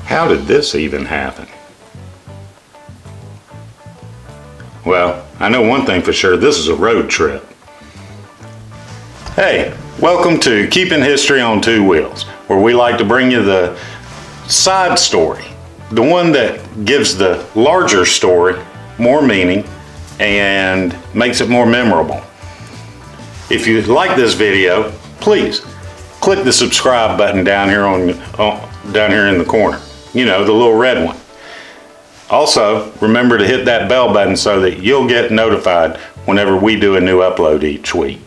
How did this even happen? Well, I know one thing for sure, this is a road trip. Hey, welcome to Keeping History on Two Wheels, where we like to bring you the side story, the one that gives the larger story more meaning and makes it more memorable. If you like this video, please click the subscribe button down here down here in the corner. You know, the little red one. Also, remember to hit that bell button so that you'll get notified whenever we do a new upload each week.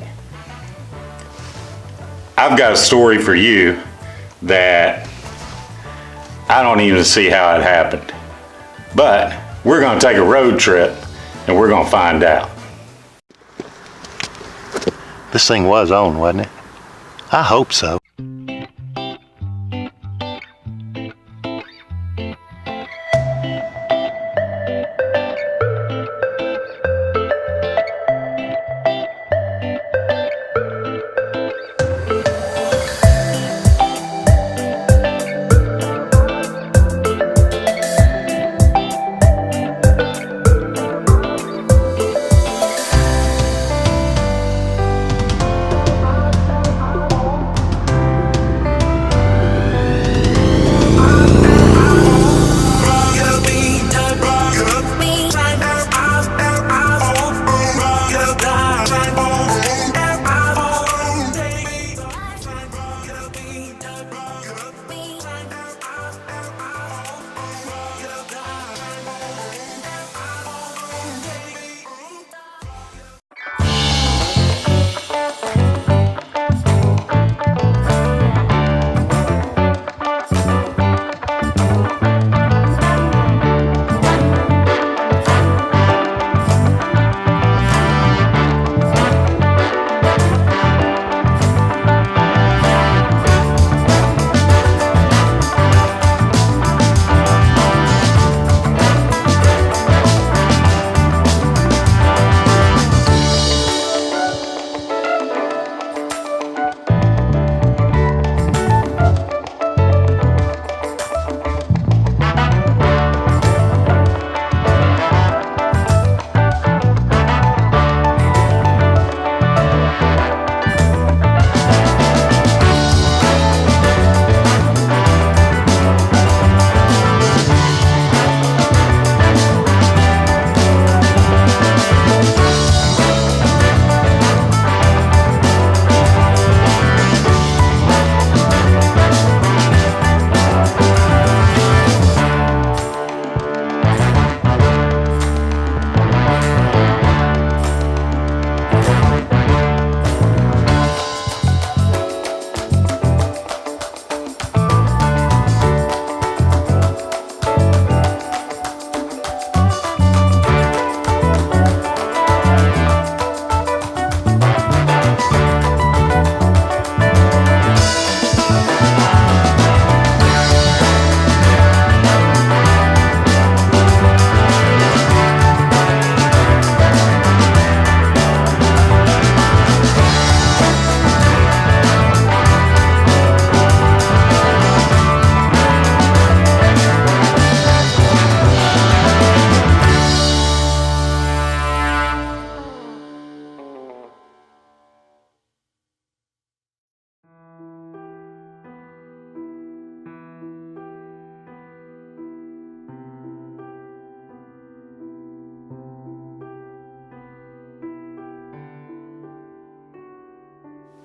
I've got a story for you that I don't even see how it happened. But we're going to take a road trip and we're going to find out. This thing was on, wasn't it? I hope so.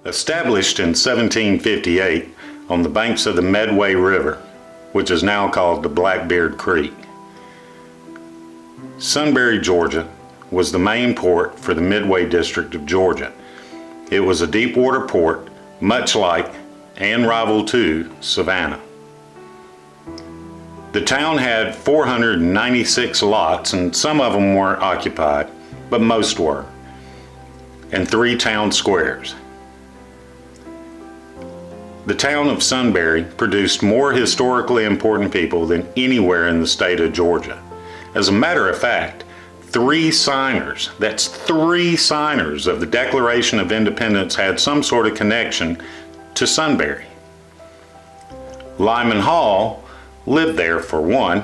Established in 1758 on the banks of the Medway River, which is now called the Blackbeard Creek, Sunbury, Georgia was the main port for the Midway District of Georgia. It was a deep water port, much like and rival to Savannah. The town had 496 lots, and some of them weren't occupied, but most were, and 3 town squares. The town of Sunbury produced more historically important people than anywhere in the state of Georgia. As a matter of fact, 3 signers, that's 3 signers of the Declaration of Independence had some sort of connection to Sunbury. Lyman Hall lived there for one.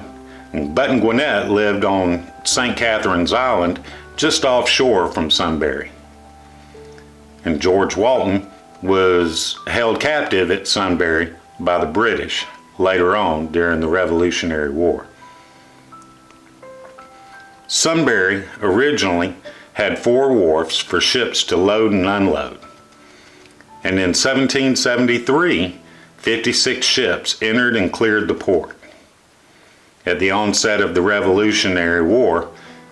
And Button Gwinnett lived on St. Catherine's Island, just offshore from Sunbury. And George Walton was held captive at Sunbury by the British later on during the Revolutionary War. Sunbury originally had 4 wharfs for ships to load and unload. And in 1773, 56 ships entered and cleared the port. At the onset of the Revolutionary War,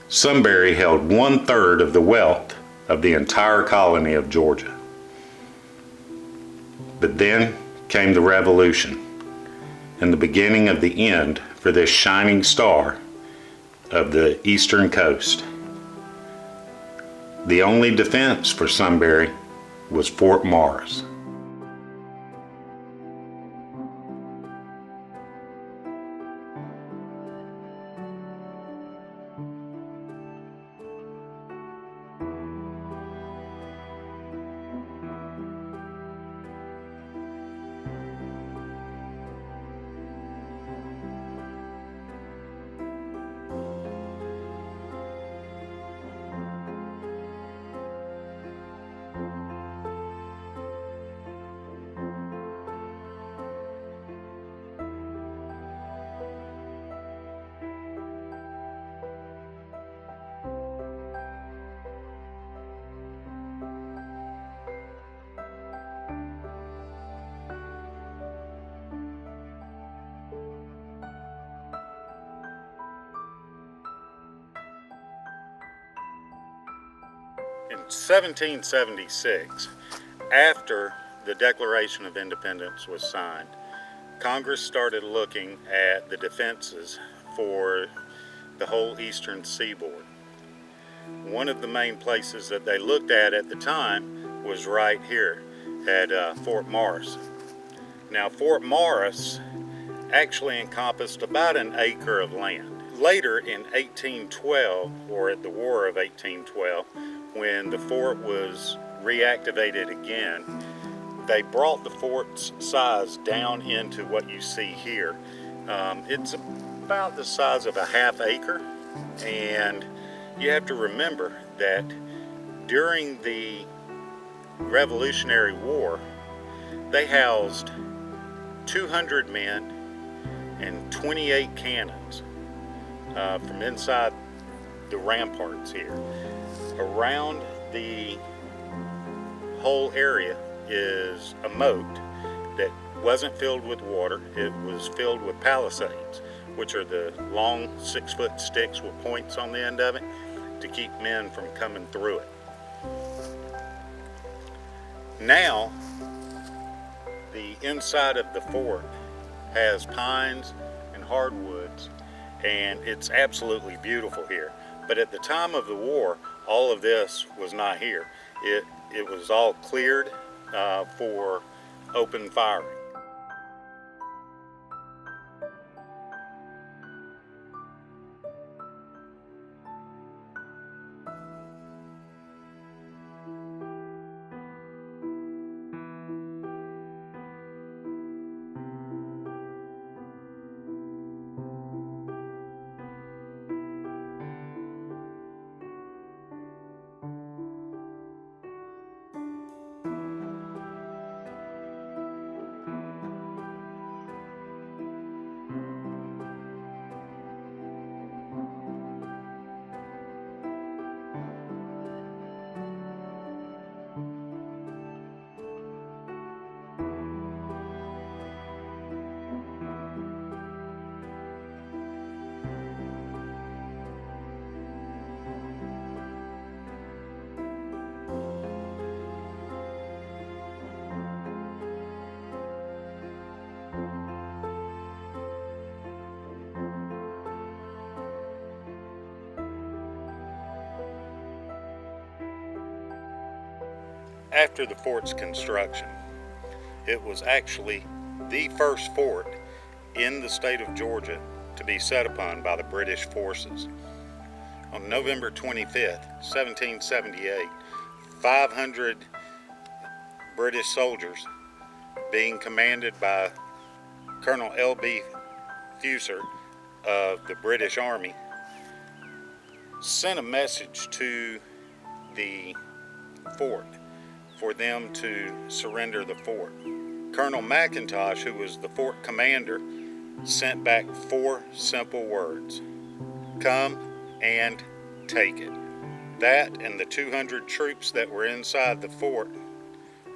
Sunbury held 1/3 of the wealth of the entire colony of Georgia. But then came the Revolution and the beginning of the end for this shining star of the eastern coast. The only defense for Sunbury was Fort Morris. In 1776, after the Declaration of Independence was signed, Congress started looking at the defenses for the whole eastern seaboard. One of the main places that they looked at the time was right here at Fort Morris. Now, Fort Morris actually encompassed about an acre of land. Later in 1812, or at the War of 1812, when the fort was reactivated again, they brought the fort's size down into what you see here. It's about the size of a ½ acre, and you have to remember that during the Revolutionary War, they housed 200 men and 28 cannons from inside the ramparts here. Around the whole area is a moat that wasn't filled with water. It was filled with palisades, which are the long 6-foot sticks with points on the end of it to keep men from coming through it. Now, the inside of the fort has pines and hardwoods, and it's absolutely beautiful here. But at the time of the war, all of this was not here. It was all cleared for open firing. After the fort's construction, it was actually the first fort in the state of Georgia to be set upon by the British forces. On November 25th, 1778, 500 British soldiers, being commanded by Colonel L.B. officer of the British Army sent a message to the fort for them to surrender the fort. Colonel McIntosh, who was the fort commander, sent back 4 simple words: come and take it. That and the 200 troops that were inside the fort,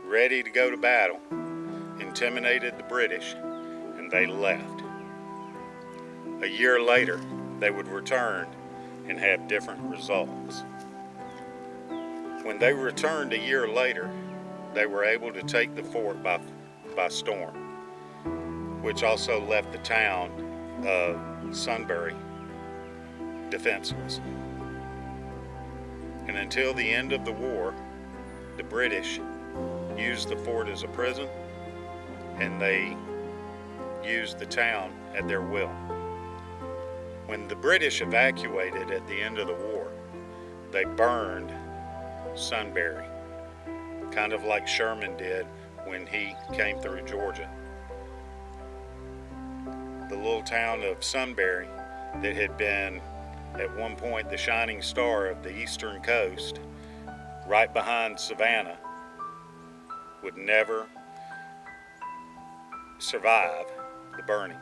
ready to go to battle, intimidated the British, and they left. A year later, they would return and have different results. When they returned a year later, they were able to take the fort by storm, which also left the town of Sunbury defenseless. And until the end of the war, the British used the fort as a prison, and they used the town at their will. When the British evacuated at the end of the war, they burned Sunbury, kind of like Sherman did when he came through Georgia. The little town of Sunbury, that had been at one point the shining star of the eastern coast, right behind Savannah, would never survive the burning.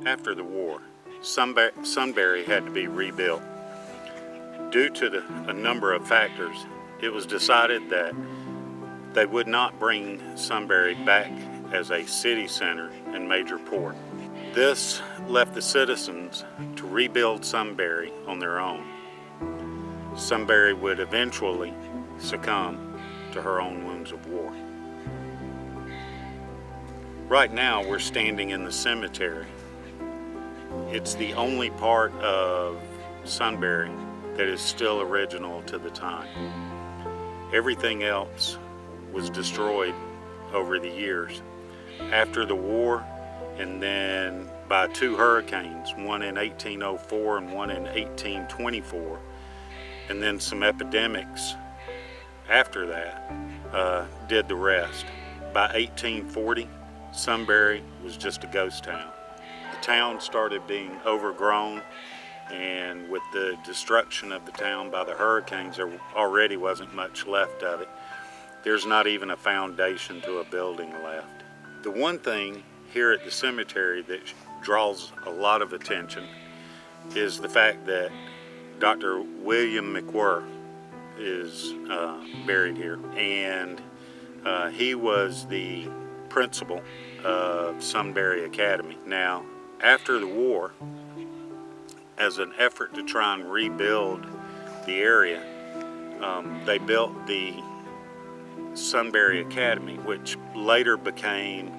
After the war, Sunbury had to be rebuilt. Due to a number of factors, it was decided that they would not bring Sunbury back as a city center and major port. This left the citizens to rebuild Sunbury on their own. Sunbury would eventually succumb to her own wounds of war. Right now, we're standing in the cemetery. It's the only part of Sunbury that is still original to the time. Everything else was destroyed over the years. After the war, and then by 2 hurricanes, one in 1804 and one in 1824, and then some epidemics after that did the rest. By 1840, Sunbury was just a ghost town. The town started being overgrown, and with the destruction of the town by the hurricanes, there already wasn't much left of it. There's not even a foundation to a building left. The one thing here at the cemetery that draws a lot of attention is the fact that Dr. William McWhirr is buried here, and he was the principal of Sunbury Academy. Now, after the war, as an effort to try and rebuild the area, they built the Sunbury Academy, which later became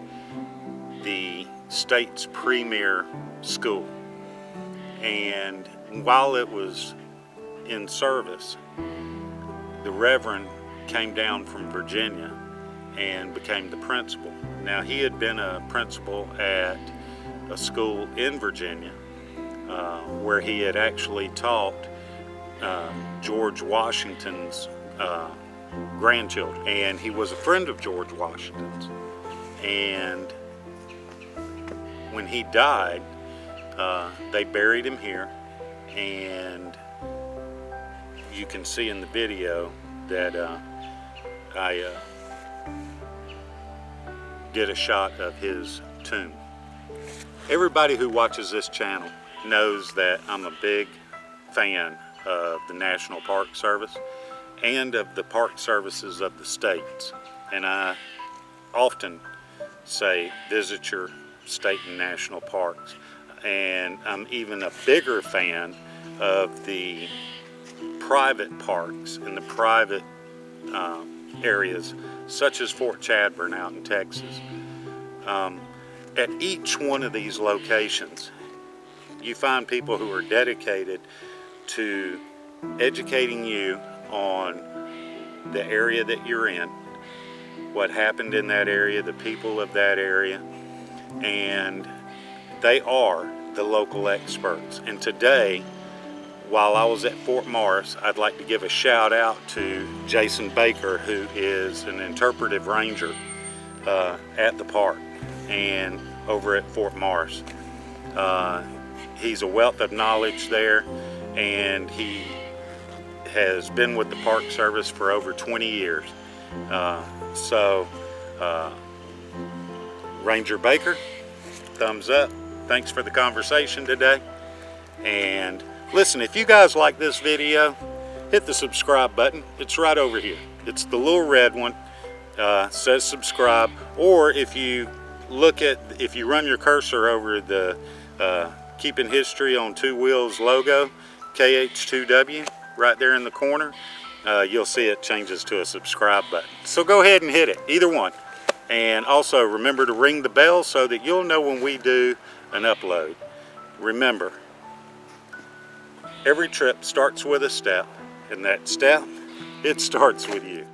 the state's premier school. And while it was in service, the Reverend came down from Virginia and became the principal. Now, he had been a principal at a school in Virginia where he had actually taught George Washington's grandchildren, and he was a friend of George Washington's. And when he died, they buried him here, and you can see in the video that I did a shot of his tomb. Everybody who watches this channel knows that I'm a big fan of the National Park Service and of the park services of the states. And I often say, visit your state and national parks. And I'm even a bigger fan of the private parks and the private areas, such as Fort Chadbourne out in Texas. At each one of these locations, you find people who are dedicated to educating you on the area that you're in, what happened in that area, the people of that area, and they are the local experts. And today, while I was at Fort Morris, I'd like to give a shout out to Jason Baker, who is an interpretive ranger at the park and over at Fort Morris. He's a wealth of knowledge there, and he has been with the Park Service for over 20 years. Ranger Baker, thumbs up. Thanks for the conversation today. And listen, if you guys like this video, hit the subscribe button. It's right over here. It's the little red one, says subscribe. Or if you run your cursor over the Keeping History on Two Wheels logo, KH2W, right there in the corner, you'll see it changes to a subscribe button. So go ahead and hit it, either one. And also remember to ring the bell so that you'll know when we do an upload. Remember, every trip starts with a step, and that step, it starts with you.